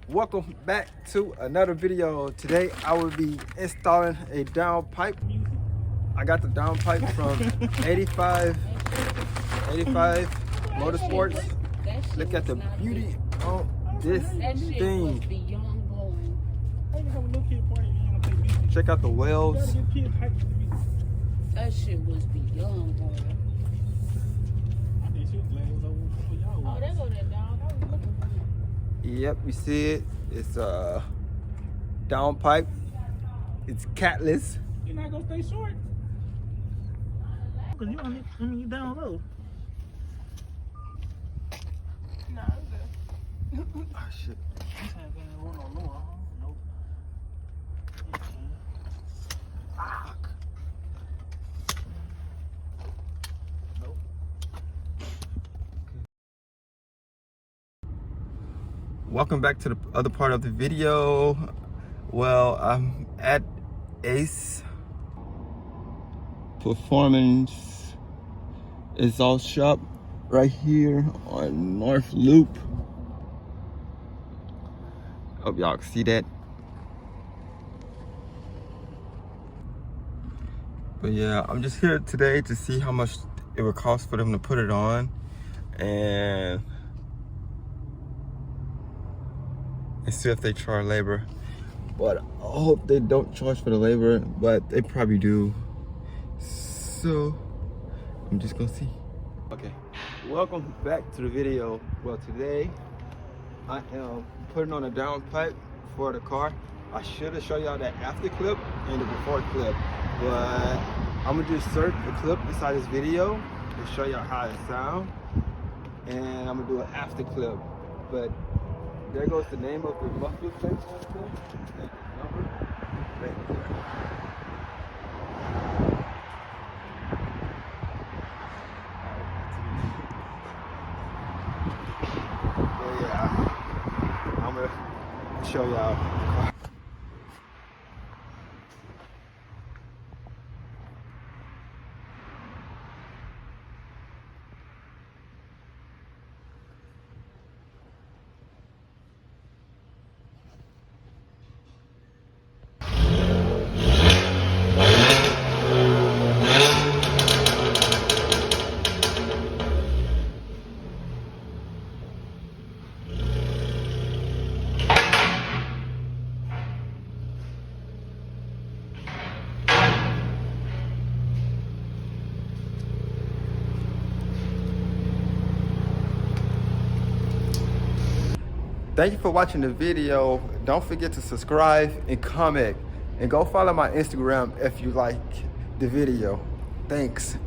Welcome back to another video. Today I will be installing a downpipe. I got the downpipe from 85 Motorsports. Look at the beauty on this thing. Check out the wells. That shit was beyond boy. Oh, there go that dog. Yep, you see it. It's a downpipe. It's catless. You're not gonna stay short. Cause you down low. Nah, I'm good. Oh shit. This ain't gonna roll no lower. Nope. Fuck. Nope. Welcome back to the other part of the video. Well, I'm at Ace Performance Exhaust Shop right here on North Loop. Hope y'all can see that. But yeah, I'm just here today to see how much it would cost for them to put it on and see if they charge labor. But I hope they don't charge for the labor, but they probably do. So I'm just gonna see. Okay, welcome back to the video. Well, today I am putting on a downpipe for the car. I should have shown y'all that after clip and the before clip, but I'm gonna just insert the clip inside this video and show y'all how it sounds, and I'm gonna do an after clip. But there goes the name of the muffler plate right there. And the number right there. So yeah, I'm gonna show y'all. Thank you for watching the video. Don't forget to subscribe and comment. And go follow my Instagram if you like the video. Thanks.